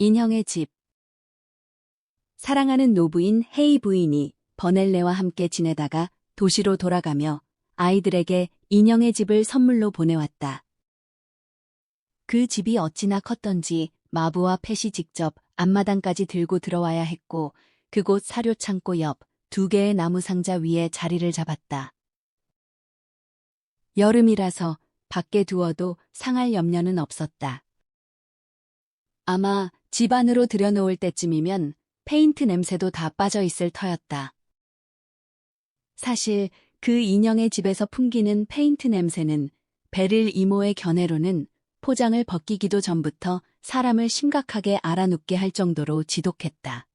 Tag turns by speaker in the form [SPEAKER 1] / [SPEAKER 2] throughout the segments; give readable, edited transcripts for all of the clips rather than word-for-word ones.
[SPEAKER 1] 인형의 집. 사랑하는 노부인 헤이 부인이 버넬레와 함께 지내다가 도시로 돌아가며 아이들에게 인형의 집을 선물로 보내왔다. 그 집이 어찌나 컸던지 마부와 펫이 직접 앞마당까지 들고 들어와야 했고 그곳 사료창고 옆 2개의 나무 상자 위에 자리를 잡았다. 여름이라서 밖에 두어도 상할 염려는 없었다. 아마 집 안으로 들여놓을 때쯤이면 페인트 냄새도 다 빠져 있을 터였다. 사실 그 인형의 집에서 풍기는 페인트 냄새는 베릴 이모의 견해로는 포장을 벗기기도 전부터 사람을 심각하게 알아눕게 할 정도로 지독했다.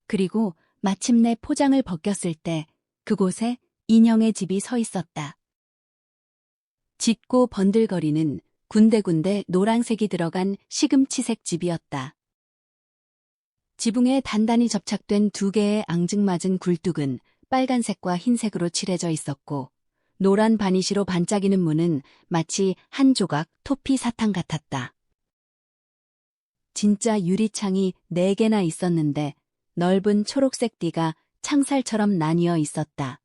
[SPEAKER 1] 그리고 마침내 포장을 벗겼을 때 그곳에 인형의 집이 서 있었다. 짙고 번들거리는 군데군데 노란색이 들어간 시금치색 집이었다. 지붕에 단단히 접착된 2개의 앙증맞은 굴뚝은 빨간색과 흰색으로 칠해져 있었고 노란 바니시로 반짝이는 문은 마치 한 조각 토피 사탕 같았다. 진짜 유리창이 4개나 있었는데 넓은 초록색 띠가 창살처럼 나뉘어 있었다.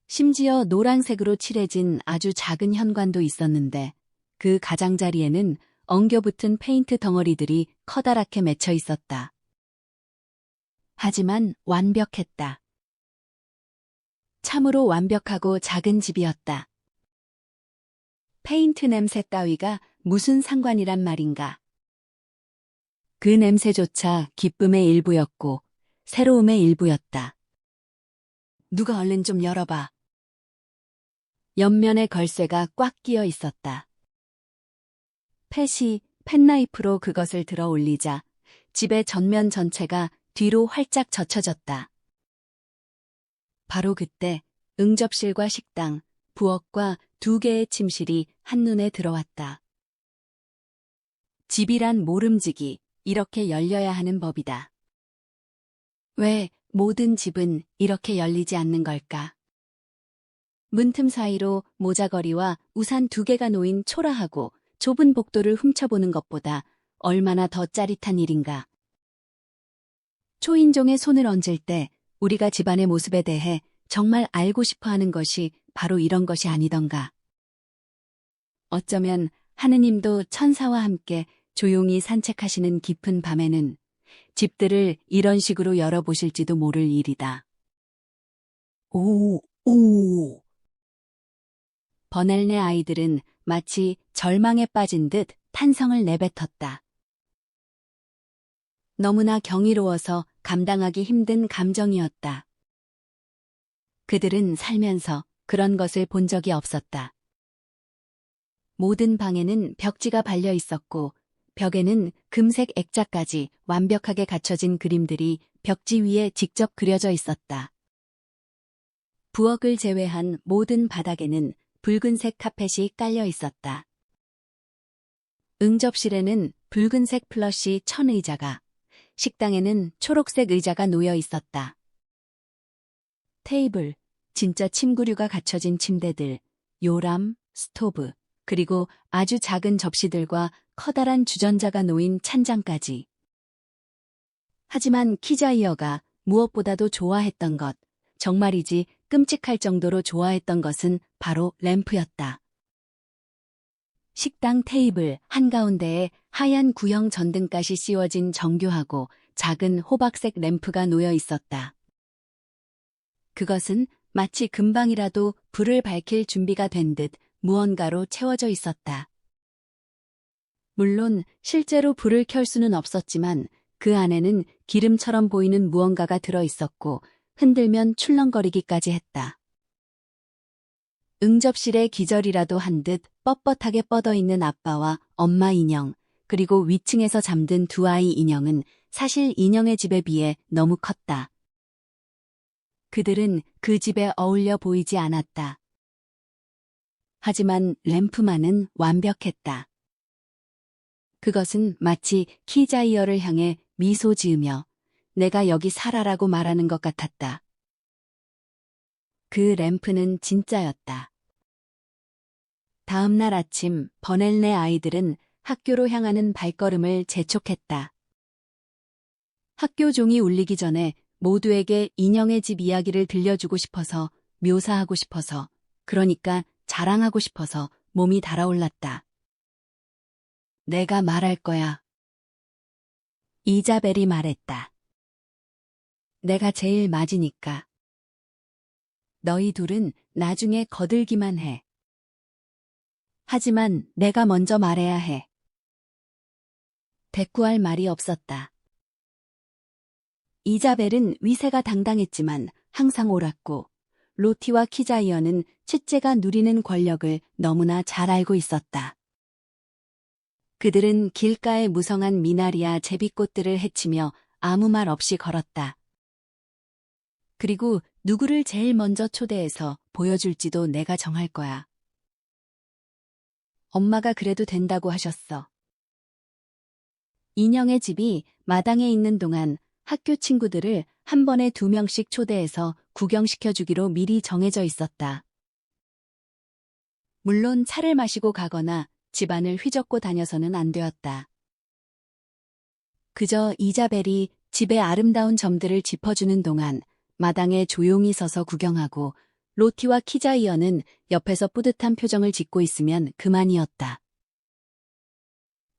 [SPEAKER 1] 심지어 노란색으로 칠해진 아주 작은 현관도 있었는데 그 가장자리에는 엉겨붙은 페인트 덩어리들이 커다랗게 맺혀 있었다. 하지만 완벽했다. 참으로 완벽하고 작은 집이었다. 페인트 냄새 따위가 무슨 상관이란 말인가. 그 냄새조차 기쁨의 일부였고 새로움의 일부였다. 누가 얼른 좀 열어봐. 옆면에 걸쇠가 꽉 끼어 있었다. 펫이 펜나이프로 그것을 들어 올리자 집의 전면 전체가 뒤로 활짝 젖혀졌다. 바로 그때 응접실과 식당, 부엌과 2개의 침실이 한눈에 들어왔다. 집이란 모름지기, 이렇게 열려야 하는 법이다. 왜 모든 집은 이렇게 열리지 않는 걸까? 문틈 사이로 모자거리와 우산 2개가 놓인 초라하고 좁은 복도를 훔쳐보는 것보다 얼마나 더 짜릿한 일인가. 초인종에 손을 얹을 때 우리가 집안의 모습에 대해 정말 알고 싶어 하는 것이 바로 이런 것이 아니던가. 어쩌면 하느님도 천사와 함께 조용히 산책하시는 깊은 밤에는 집들을 이런 식으로 열어보실지도 모를 일이다. 오. 버넬네 아이들은 마치 절망에 빠진 듯 탄성을 내뱉었다. 너무나 경이로워서 감당하기 힘든 감정이었다. 그들은 살면서 그런 것을 본 적이 없었다. 모든 방에는 벽지가 발려 있었고 벽에는 금색 액자까지 완벽하게 갖춰진 그림들이 벽지 위에 직접 그려져 있었다. 부엌을 제외한 모든 바닥에는 붉은색 카펫이 깔려 있었다. 응접실에는 붉은색 플러시 천의자가, 식당에는 초록색 의자가 놓여 있었다. 테이블, 진짜 침구류가 갖춰진 침대들, 요람, 스토브, 그리고 아주 작은 접시들과 커다란 주전자가 놓인 찬장까지. 하지만 키자이어가 무엇보다도 좋아했던 것, 정말이지 끔찍할 정도로 좋아했던 것은 바로 램프였다. 식당 테이블 한가운데에 하얀 구형 전등가시 씌워진 정교하고 작은 호박색 램프가 놓여 있었다. 그것은 마치 금방이라도 불을 밝힐 준비가 된 듯 무언가로 채워져 있었다. 물론 실제로 불을 켤 수는 없었지만 그 안에는 기름처럼 보이는 무언가가 들어 있었고 흔들면 출렁거리기까지 했다. 응접실에 기절이라도 한 듯 뻣뻣하게 뻗어 있는 아빠와 엄마 인형, 그리고 위층에서 잠든 2아이 인형은 사실 인형의 집에 비해 너무 컸다. 그들은 그 집에 어울려 보이지 않았다. 하지만 램프만은 완벽했다. 그것은 마치 키자이어를 향해 미소 지으며 내가 여기 살아라고 말하는 것 같았다. 그 램프는 진짜였다. 다음 날 아침 버넬네 아이들은 학교로 향하는 발걸음을 재촉했다. 학교 종이 울리기 전에 모두에게 인형의 집 이야기를 들려주고 싶어서, 묘사하고 싶어서, 그러니까 자랑하고 싶어서 몸이 달아올랐다. 내가 말할 거야. 이자벨이 말했다. 내가 제일 맞으니까. 너희 둘은 나중에 거들기만 해. 하지만 내가 먼저 말해야 해. 대꾸할 말이 없었다. 이자벨은 위세가 당당했지만 항상 옳았고, 로티와 키자이어는 셋째가 누리는 권력을 너무나 잘 알고 있었다. 그들은 길가의 무성한 미나리와 제비꽃들을 헤치며 아무 말 없이 걸었다. 그리고 누구를 제일 먼저 초대해서 보여줄지도 내가 정할 거야. 엄마가 그래도 된다고 하셨어. 인형의 집이 마당에 있는 동안 학교 친구들을 한 번에 2명씩 초대해서 구경시켜주기로 미리 정해져 있었다. 물론 차를 마시고 가거나 집안을 휘젓고 다녀서는 안 되었다. 그저 이자벨이 집의 아름다운 점들을 짚어주는 동안 마당에 조용히 서서 구경하고 로티와 키자이어는 옆에서 뿌듯한 표정을 짓고 있으면 그만이었다.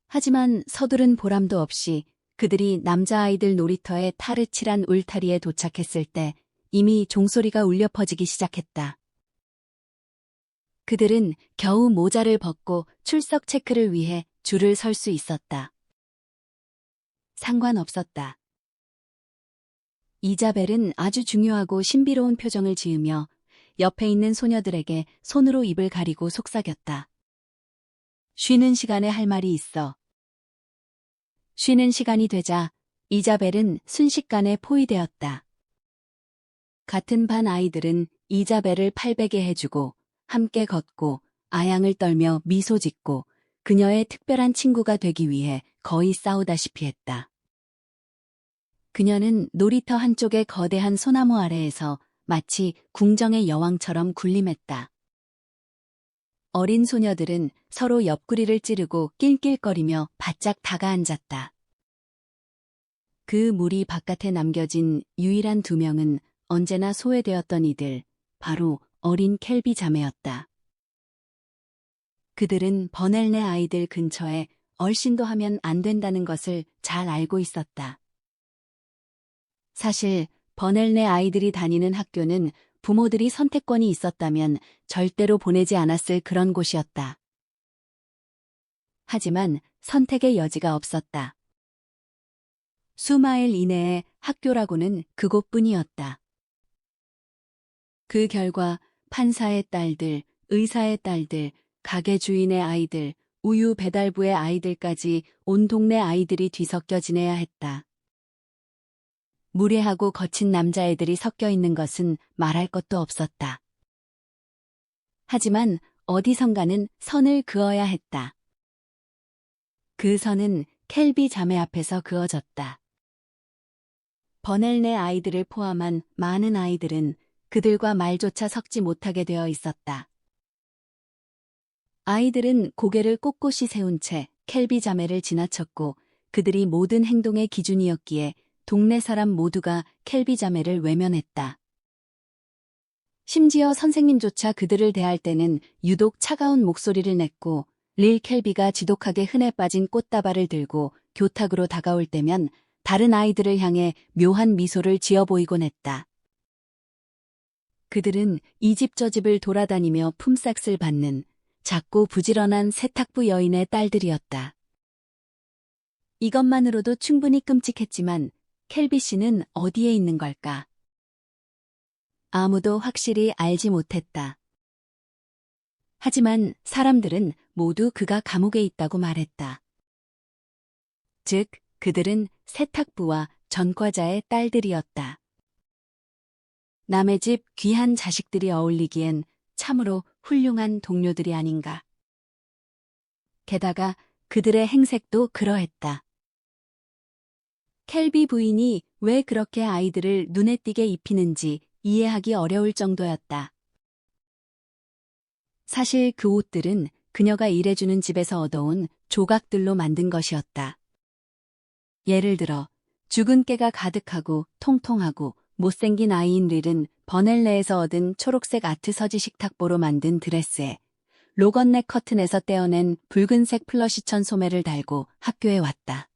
[SPEAKER 1] 하지만 서두른 보람도 없이 그들이 남자아이들 놀이터의 타르칠한 울타리에 도착했을 때 이미 종소리가 울려 퍼지기 시작했다. 그들은 겨우 모자를 벗고 출석 체크를 위해 줄을 설 수 있었다. 상관없었다. 이자벨은 아주 중요하고 신비로운 표정을 지으며 옆에 있는 소녀들에게 손으로 입을 가리고 속삭였다. 쉬는 시간에 할 말이 있어. 쉬는 시간이 되자 이자벨은 순식간에 포위되었다. 같은 반 아이들은 이자벨을 팔베개 해주고 함께 걷고 아양을 떨며 미소 짓고 그녀의 특별한 친구가 되기 위해 거의 싸우다시피 했다. 그녀는 놀이터 한쪽의 거대한 소나무 아래에서 마치 궁정의 여왕처럼 군림했다. 어린 소녀들은 서로 옆구리를 찌르고 낄낄거리며 바짝 다가앉았다. 그 무리 바깥에 남겨진 유일한 2명은 언제나 소외되었던 이들, 바로 어린 켈비 자매였다. 그들은 버넬네 아이들 근처에 얼씬도 하면 안 된다는 것을 잘 알고 있었다. 사실 버넬네 아이들이 다니는 학교는 부모들이 선택권이 있었다면 절대로 보내지 않았을 그런 곳이었다. 하지만 선택의 여지가 없었다. 수마일 이내의 학교라고는 그곳뿐이었다. 그 결과 판사의 딸들, 의사의 딸들, 가게 주인의 아이들, 우유 배달부의 아이들까지 온 동네 아이들이 뒤섞여 지내야 했다. 무례하고 거친 남자애들이 섞여 있는 것은 말할 것도 없었다. 하지만 어디선가는 선을 그어야 했다. 그 선은 켈비 자매 앞에서 그어졌다. 버넬네 아이들을 포함한 많은 아이들은 그들과 말조차 섞지 못하게 되어 있었다. 아이들은 고개를 꼿꼿이 세운 채 켈비 자매를 지나쳤고 그들이 모든 행동의 기준이었기에 동네 사람 모두가 켈비 자매를 외면했다. 심지어 선생님조차 그들을 대할 때는 유독 차가운 목소리를 냈고 릴 켈비가 지독하게 흔해 빠진 꽃다발을 들고 교탁으로 다가올 때면 다른 아이들을 향해 묘한 미소를 지어 보이곤 했다. 그들은 이 집 저 집을 돌아다니며 품삯을 받는 작고 부지런한 세탁부 여인의 딸들이었다. 이것만으로도 충분히 끔찍했지만 켈비 씨는 어디에 있는 걸까? 아무도 확실히 알지 못했다. 하지만 사람들은 모두 그가 감옥에 있다고 말했다. 즉, 그들은 세탁부와 전과자의 딸들이었다. 남의 집 귀한 자식들이 어울리기엔 참으로 훌륭한 동료들이 아닌가. 게다가 그들의 행색도 그러했다. 켈비 부인이 왜 그렇게 아이들을 눈에 띄게 입히는지 이해하기 어려울 정도였다. 사실 그 옷들은 그녀가 일해주는 집에서 얻어온 조각들로 만든 것이었다. 예를 들어 죽은 깨가 가득하고 통통하고 못생긴 아이인 릴은 버넬레에서 얻은 초록색 아트 서지 식탁보로 만든 드레스에 로건넥 커튼에서 떼어낸 붉은색 플러시천 소매를 달고 학교에 왔다.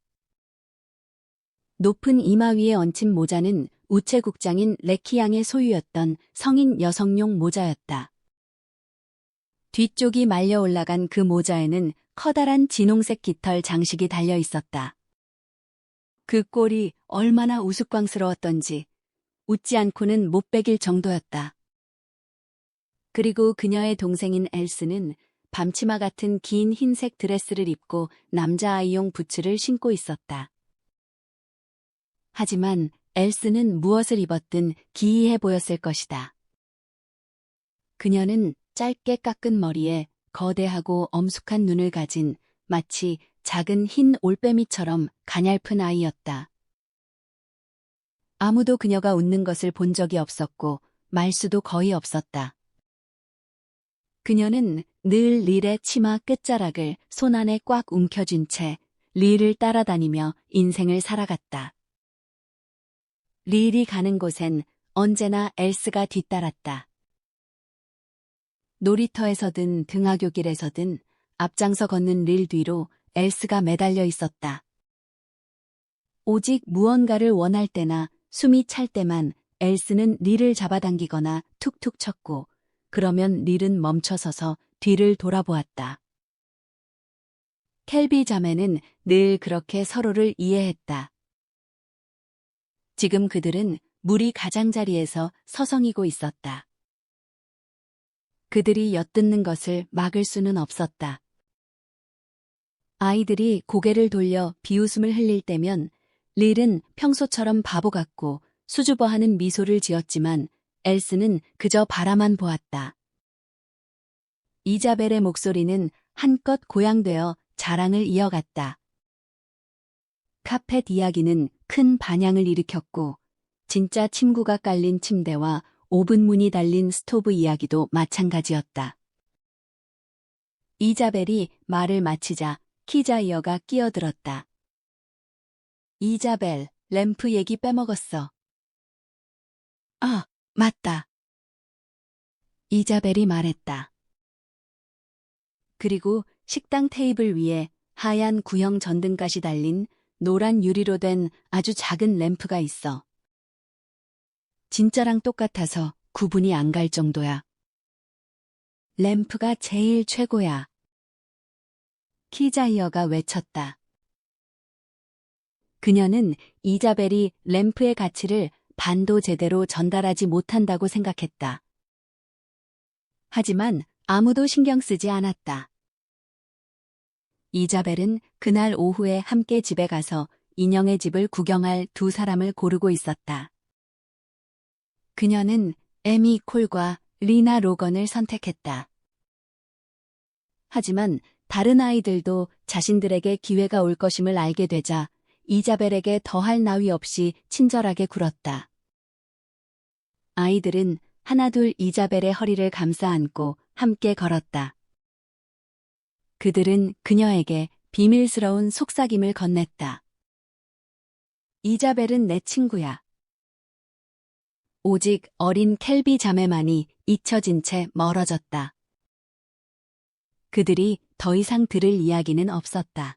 [SPEAKER 1] 높은 이마 위에 얹힌 모자는 우체국장인 레키 양의 소유였던 성인 여성용 모자였다. 뒤쪽이 말려 올라간 그 모자에는 커다란 진홍색 깃털 장식이 달려 있었다. 그 꼴이 얼마나 우스꽝스러웠던지 웃지 않고는 못 베길 정도였다. 그리고 그녀의 동생인 엘스는 밤치마 같은 긴 흰색 드레스를 입고 남자아이용 부츠를 신고 있었다. 하지만 엘스는 무엇을 입었든 기이해 보였을 것이다. 그녀는 짧게 깎은 머리에 거대하고 엄숙한 눈을 가진 마치 작은 흰 올빼미처럼 가냘픈 아이였다. 아무도 그녀가 웃는 것을 본 적이 없었고 말수도 거의 없었다. 그녀는 늘 릴의 치마 끝자락을 손 안에 꽉 움켜쥔 채 릴을 따라다니며 인생을 살아갔다. 릴이 가는 곳엔 언제나 엘스가 뒤따랐다. 놀이터에서든 등하굣길에서든 앞장서 걷는 릴 뒤로 엘스가 매달려 있었다. 오직 무언가를 원할 때나 숨이 찰 때만 엘스는 릴을 잡아당기거나 툭툭 쳤고 그러면 릴은 멈춰서서 뒤를 돌아보았다. 켈비 자매는 늘 그렇게 서로를 이해했다. 지금 그들은 물이 가장자리에서 서성이고 있었다. 그들이 엿듣는 것을 막을 수는 없었다. 아이들이 고개를 돌려 비웃음을 흘릴 때면 릴은 평소처럼 바보 같고 수줍어하는 미소를 지었지만 엘스는 그저 바라만 보았다. 이자벨의 목소리는 한껏 고양되어 자랑을 이어갔다. 카펫 이야기는 큰 반향을 일으켰고 진짜 침구가 깔린 침대와 오븐문이 달린 스토브 이야기도 마찬가지였다. 이자벨이 말을 마치자 키자이어가 끼어들었다. 이자벨, 램프 얘기 빼먹었어. 아, 맞다. 이자벨이 말했다. 그리고 식당 테이블 위에 하얀 구형 전등가시 달린 노란 유리로 된 아주 작은 램프가 있어. 진짜랑 똑같아서 구분이 안 갈 정도야. 램프가 제일 최고야. 키자이어가 외쳤다. 그녀는 이자벨이 램프의 가치를 반도 제대로 전달하지 못한다고 생각했다. 하지만 아무도 신경 쓰지 않았다. 이자벨은 그날 오후에 함께 집에 가서 인형의 집을 구경할 두 사람을 고르고 있었다. 그녀는 에미 콜과 리나 로건을 선택했다. 하지만 다른 아이들도 자신들에게 기회가 올 것임을 알게 되자 이자벨에게 더할 나위 없이 친절하게 굴었다. 아이들은 하나둘 이자벨의 허리를 감싸 안고 함께 걸었다. 그들은 그녀에게 비밀스러운 속삭임을 건넸다. 이자벨은 내 친구야. 오직 어린 켈비 자매만이 잊혀진 채 멀어졌다. 그들이 더 이상 들을 이야기는 없었다.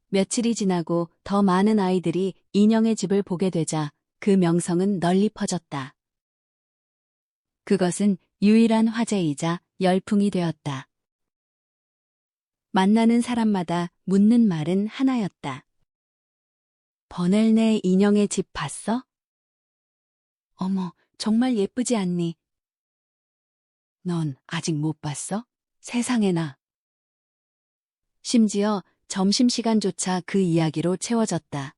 [SPEAKER 1] 며칠이 지나고 더 많은 아이들이 인형의 집을 보게 되자 그 명성은 널리 퍼졌다. 그것은 유일한 화제이자 열풍이 되었다. 만나는 사람마다 묻는 말은 하나였다. 버넬네 인형의 집 봤어? 어머, 정말 예쁘지 않니? 넌 아직 못 봤어? 세상에나. 심지어 점심시간조차 그 이야기로 채워졌다.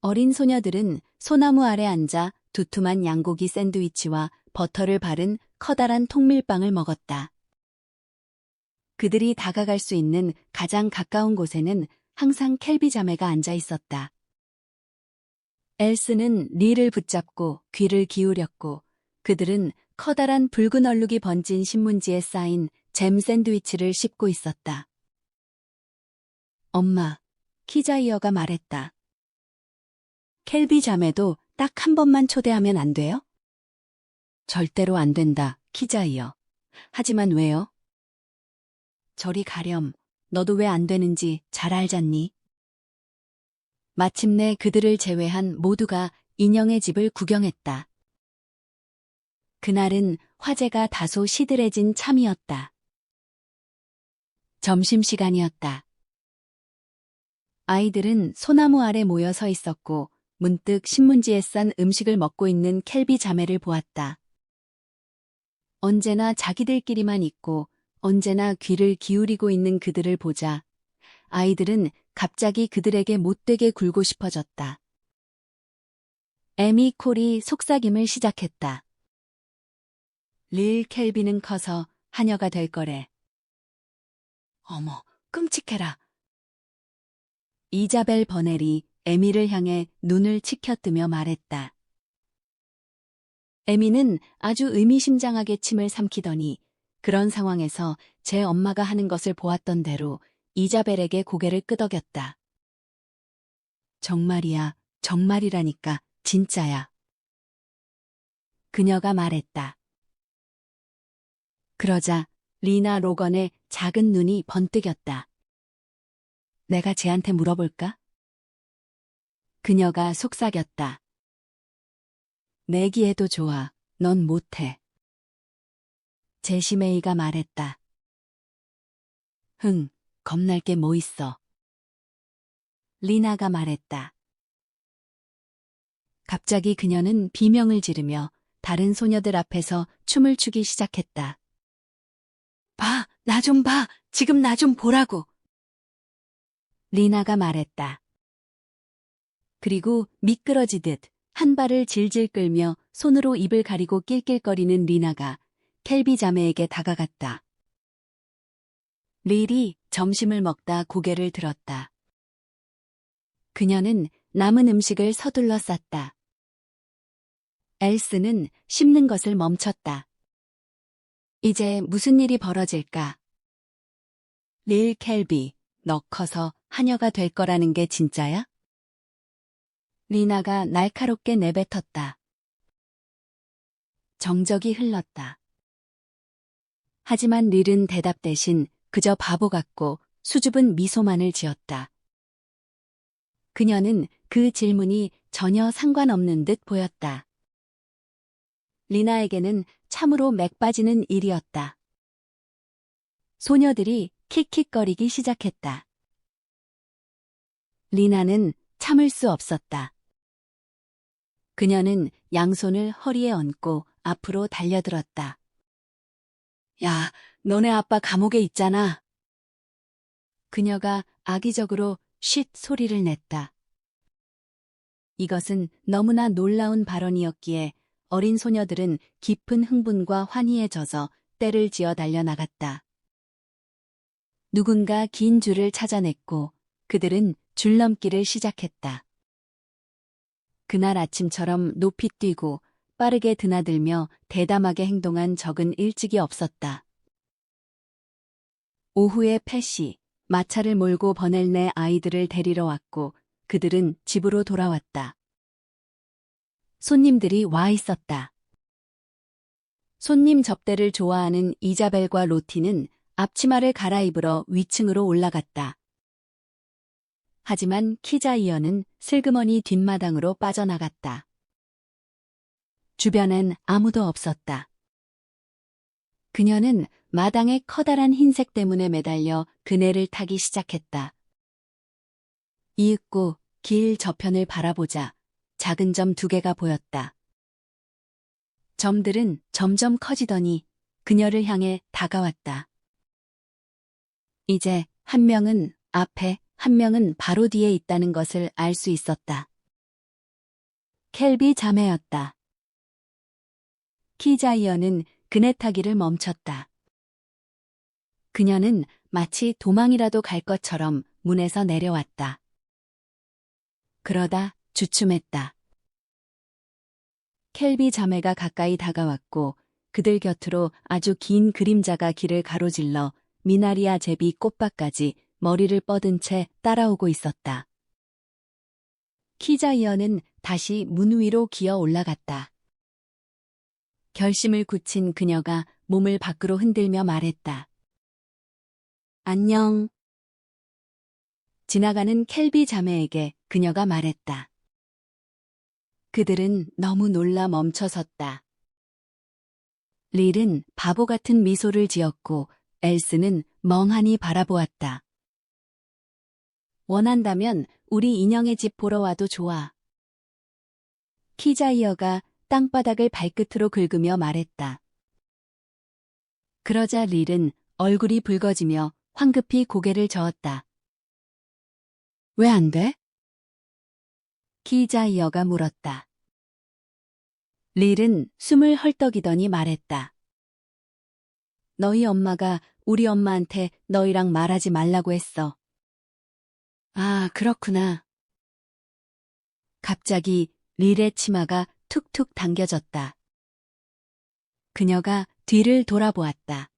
[SPEAKER 1] 어린 소녀들은 소나무 아래 앉아 두툼한 양고기 샌드위치와 버터를 바른 커다란 통밀빵을 먹었다. 그들이 다가갈 수 있는 가장 가까운 곳에는 항상 켈비 자매가 앉아 있었다. 엘스는 릴을 붙잡고 귀를 기울였고 그들은 커다란 붉은 얼룩이 번진 신문지에 쌓인 잼 샌드위치를 씹고 있었다. 엄마, 키자이어가 말했다. 켈비 자매도 딱 한 번만 초대하면 안 돼요? 절대로 안 된다, 키자이어. 하지만 왜요? 저리 가렴. 너도 왜 안 되는지 잘 알잖니? 마침내 그들을 제외한 모두가 인형의 집을 구경했다. 그날은 화재가 다소 시들해진 참이었다. 점심시간이었다. 아이들은 소나무 아래 모여 서 있었고 문득 신문지에 싼 음식을 먹고 있는 켈비 자매를 보았다. 언제나 자기들끼리만 있고 언제나 귀를 기울이고 있는 그들을 보자 아이들은 갑자기 그들에게 못되게 굴고 싶어졌다. 에미 콜이 속삭임을 시작했다. 릴 켈비는 커서 하녀가 될 거래. 어머, 끔찍해라. 이자벨 버넬이 에미를 향해 눈을 치켜뜨며 말했다. 에미는 아주 의미심장하게 침을 삼키더니 그런 상황에서 제 엄마가 하는 것을 보았던 대로 이자벨에게 고개를 끄덕였다. 정말이야, 정말이라니까, 진짜야. 그녀가 말했다. 그러자 리나 로건의 작은 눈이 번뜩였다. 내가 쟤한테 물어볼까? 그녀가 속삭였다. 내기해도 좋아. 넌 못해. 제시메이가 말했다. 흥, 겁날 게 뭐 있어. 리나가 말했다. 갑자기 그녀는 비명을 지르며 다른 소녀들 앞에서 춤을 추기 시작했다. 봐, 나 좀 봐. 지금 나 좀 보라고. 리나가 말했다. 그리고 미끄러지듯 한 발을 질질 끌며 손으로 입을 가리고 낄낄거리는 리나가 켈비 자매에게 다가갔다. 릴이 점심을 먹다 고개를 들었다. 그녀는 남은 음식을 서둘러 쌌다. 엘스는 씹는 것을 멈췄다. 이제 무슨 일이 벌어질까? 릴 켈비, 너 커서 하녀가 될 거라는 게 진짜야? 리나가 날카롭게 내뱉었다. 정적이 흘렀다. 하지만 릴은 대답 대신 그저 바보 같고 수줍은 미소만을 지었다. 그녀는 그 질문이 전혀 상관없는 듯 보였다. 리나에게는 참으로 맥 빠지는 일이었다. 소녀들이 킥킥거리기 시작했다. 리나는 참을 수 없었다. 그녀는 양손을 허리에 얹고 앞으로 달려들었다. 야, 너네 아빠 감옥에 있잖아. 그녀가 악의적으로 쉿 소리를 냈다. 이것은 너무나 놀라운 발언이었기에 어린 소녀들은 깊은 흥분과 환희에 젖어 떼를 지어 달려나갔다. 누군가 긴 줄을 찾아냈고 그들은 줄넘기를 시작했다. 그날 아침처럼 높이 뛰고 빠르게 드나들며 대담하게 행동한 적은 일찍이 없었다. 오후에 팻이 마차를 몰고 버넬네 아이들을 데리러 왔고 그들은 집으로 돌아왔다. 손님들이 와 있었다. 손님 접대를 좋아하는 이자벨과 로티는 앞치마를 갈아입으러 위층으로 올라갔다. 하지만 키자이어는 슬그머니 뒷마당으로 빠져나갔다. 주변엔 아무도 없었다. 그녀는 마당의 커다란 흰색 대문에 매달려 그네를 타기 시작했다. 이윽고 길 저편을 바라보자 작은 점 2개가 보였다. 점들은 점점 커지더니 그녀를 향해 다가왔다. 이제 한 명은 앞에, 한 명은 바로 뒤에 있다는 것을 알 수 있었다. 켈비 자매였다. 키자이어는 그네 타기를 멈췄다. 그녀는 마치 도망이라도 갈 것처럼 문에서 내려왔다. 그러다 주춤했다. 켈비 자매가 가까이 다가왔고 그들 곁으로 아주 긴 그림자가 길을 가로질러 미나리아 제비 꽃밭까지 머리를 뻗은 채 따라오고 있었다. 키자이어는 다시 문 위로 기어 올라갔다. 결심을 굳힌 그녀가 몸을 밖으로 흔들며 말했다. 안녕. 지나가는 켈비 자매에게 그녀가 말했다. 그들은 너무 놀라 멈춰섰다. 릴은 바보 같은 미소를 지었고 엘스는 멍하니 바라보았다. 원한다면 우리 인형의 집 보러 와도 좋아. 키자이어가 땅바닥을 발끝으로 긁으며 말했다. 그러자 릴은 얼굴이 붉어지며 황급히 고개를 저었다. 왜 안 돼? 키자이어가 물었다. 릴은 숨을 헐떡이더니 말했다. 너희 엄마가 우리 엄마한테 너희랑 말하지 말라고 했어. 아, 그렇구나. 갑자기 릴의 치마가 툭툭 당겨졌다. 그녀가 뒤를 돌아보았다.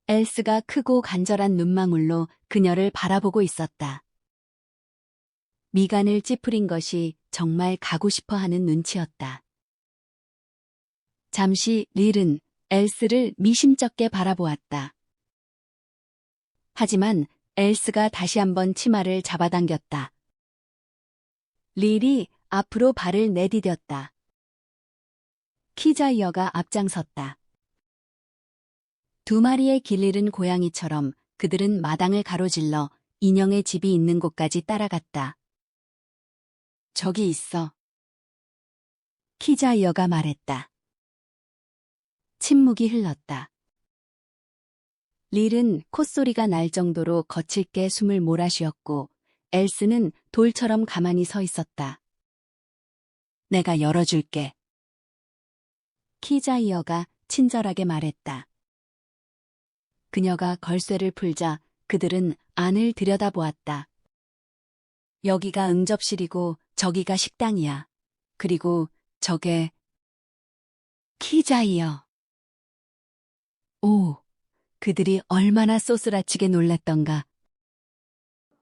[SPEAKER 1] 엘스가 크고 간절한 눈망울로 그녀를 바라보고 있었다. 미간을 찌푸린 것이 정말 가고 싶어 하는 눈치였다. 잠시 릴은 엘스를 미심쩍게 바라보았다. 하지만 엘스가 다시 한번 치마를 잡아당겼다. 릴이 앞으로 발을 내디뎠다. 키자이어가 앞장섰다. 두 마리의 길 잃은 고양이처럼 그들은 마당을 가로질러 인형의 집이 있는 곳까지 따라갔다. 저기 있어. 키자이어가 말했다. 침묵이 흘렀다. 릴은 콧소리가 날 정도로 거칠게 숨을 몰아쉬었고 엘스는 돌처럼 가만히 서 있었다. 내가 열어줄게. 키자이어가 친절하게 말했다. 그녀가 걸쇠를 풀자 그들은 안을 들여다보았다. 여기가 응접실이고 저기가 식당이야. 그리고 저게 키자이어. 오, 그들이 얼마나 쏘스라치게 놀랐던가.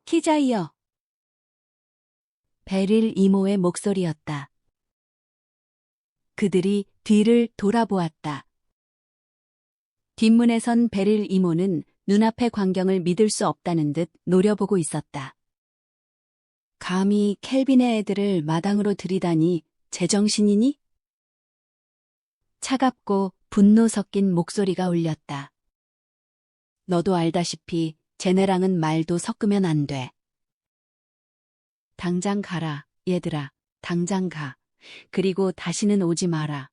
[SPEAKER 1] 키자이어. 베릴 이모의 목소리였다. 그들이 뒤를 돌아보았다. 뒷문에 선 베릴 이모는 눈앞의 광경을 믿을 수 없다는 듯 노려보고 있었다. 감히 켈빈의 애들을 마당으로 들이다니 제정신이니? 차갑고 분노 섞인 목소리가 울렸다. 너도 알다시피 쟤네랑은 말도 섞으면 안 돼. 당장 가라, 얘들아. 당장 가. 그리고 다시는 오지 마라.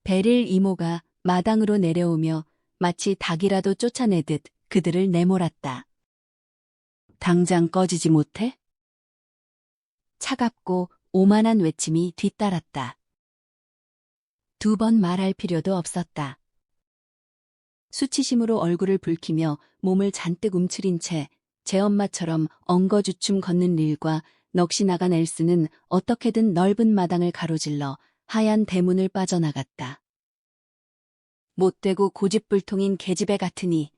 [SPEAKER 1] 베릴 이모가 마당으로 내려오며 마치 닭이라도 쫓아내듯 그들을 내몰았다. 당장 꺼지지 못해? 차갑고 오만한 외침이 뒤따랐다. 두 번 말할 필요도 없었다. 수치심으로 얼굴을 붉히며 몸을 잔뜩 움츠린 채 제 엄마처럼 엉거주춤 걷는 릴과 넋이 나간 엘스는 어떻게든 넓은 마당을 가로질러 하얀 대문을 빠져나갔다. 못되고 고집불통인 계집애 같으니.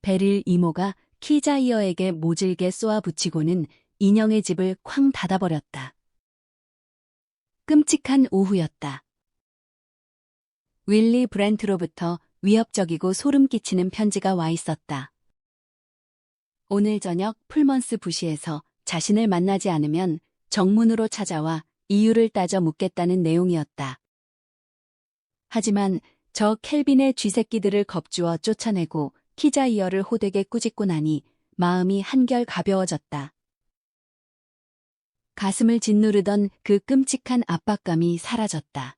[SPEAKER 1] 베릴 이모가 키자이어에게 모질게 쏘아붙이고는 인형의 집을 쾅 닫아버렸다. 끔찍한 오후였다. 윌리 브렌트로부터 위협적이고 소름 끼치는 편지가 와 있었다. 오늘 저녁 풀먼스 부시에서 자신을 만나지 않으면 정문으로 찾아와 이유를 따져 묻겠다는 내용이었다. 하지만 저 켈빈의 쥐새끼들을 겁주어 쫓아내고 키자이어를 호되게 꾸짖고 나니 마음이 한결 가벼워졌다. 가슴을 짓누르던 그 끔찍한 압박감이 사라졌다.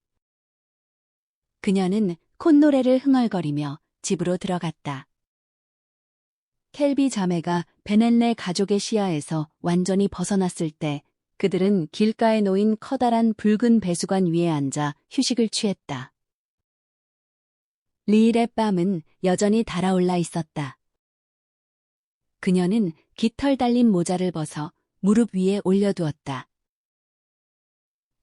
[SPEAKER 1] 그녀는 콧노래를 흥얼거리며 집으로 들어갔다. 켈비 자매가 베넬레 가족의 시야에서 완전히 벗어났을 때 그들은 길가에 놓인 커다란 붉은 배수관 위에 앉아 휴식을 취했다. 리일의 뺨은 여전히 달아올라 있었다. 그녀는 깃털 달린 모자를 벗어 무릎 위에 올려두었다.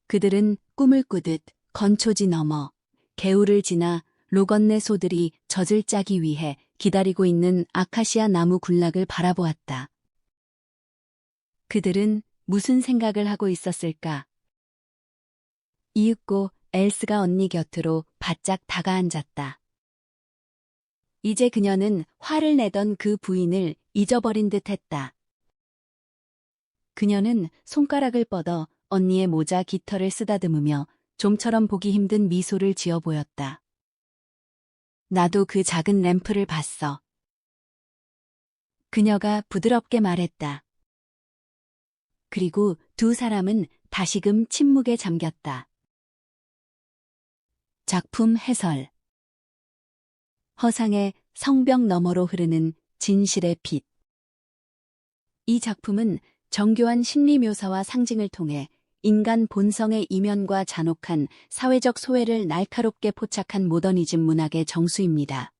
[SPEAKER 1] 그들은 꿈을 꾸듯 건초지 너머 개울을 지나 로건네 소들이 젖을 짜기 위해 기다리고 있는 아카시아 나무 군락을 바라보았다. 그들은 무슨 생각을 하고 있었을까? 이윽고 엘스가 언니 곁으로 바짝 다가앉았다. 이제 그녀는 화를 내던 그 부인을 잊어버린 듯 했다. 그녀는 손가락을 뻗어 언니의 모자 깃털을 쓰다듬으며 좀처럼 보기 힘든 미소를 지어 보였다. 나도 그 작은 램프를 봤어. 그녀가 부드럽게 말했다. 그리고 두 사람은 다시금 침묵에 잠겼다. 작품 해설. 허상의 성벽 너머로 흐르는 진실의 빛. 이 작품은 정교한 심리 묘사와 상징을 통해 인간 본성의 이면과 잔혹한 사회적 소외를 날카롭게 포착한 모더니즘 문학의 정수입니다.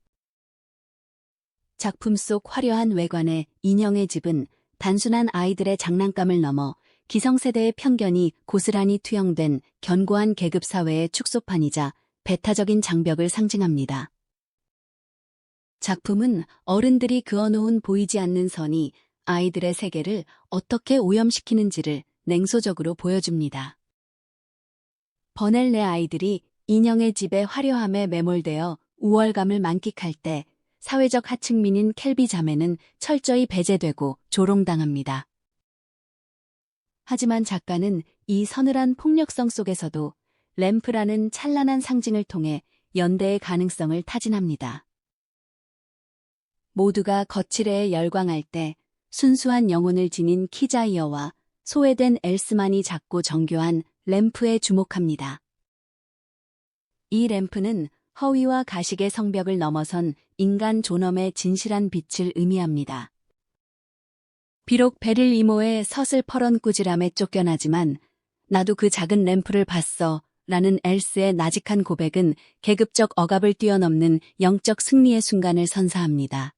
[SPEAKER 1] 작품 속 화려한 외관의 인형의 집은 단순한 아이들의 장난감을 넘어 기성세대의 편견이 고스란히 투영된 견고한 계급사회의 축소판이자 배타적인 장벽을 상징합니다. 작품은 어른들이 그어놓은 보이지 않는 선이 아이들의 세계를 어떻게 오염시키는지를 냉소적으로 보여줍니다. 버넬레 아이들이 인형의 집의 화려함에 매몰되어 우월감을 만끽할 때 사회적 하층민인 켈비 자매는 철저히 배제되고 조롱당합니다. 하지만 작가는 이 서늘한 폭력성 속에서도 램프라는 찬란한 상징을 통해 연대의 가능성을 타진합니다. 모두가 거칠애에 열광할 때 순수한 영혼을 지닌 키자이어와 소외된 엘스만이 작고 정교한 램프에 주목합니다. 이 램프는 허위와 가식의 성벽을 넘어선 인간 존엄의 진실한 빛을 의미합니다. 비록 베릴 이모의 서슬퍼런 꾸지람에 쫓겨나지만 나도 그 작은 램프를 봤어 라는 엘스의 나직한 고백은 계급적 억압을 뛰어넘는 영적 승리의 순간을 선사합니다.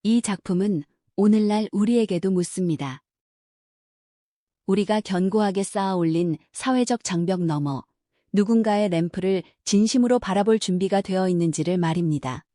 [SPEAKER 1] 이 작품은 오늘날 우리에게도 묻습니다. 우리가 견고하게 쌓아 올린 사회적 장벽 너머 누군가의 램프를 진심으로 바라볼 준비가 되어 있는지를 말입니다.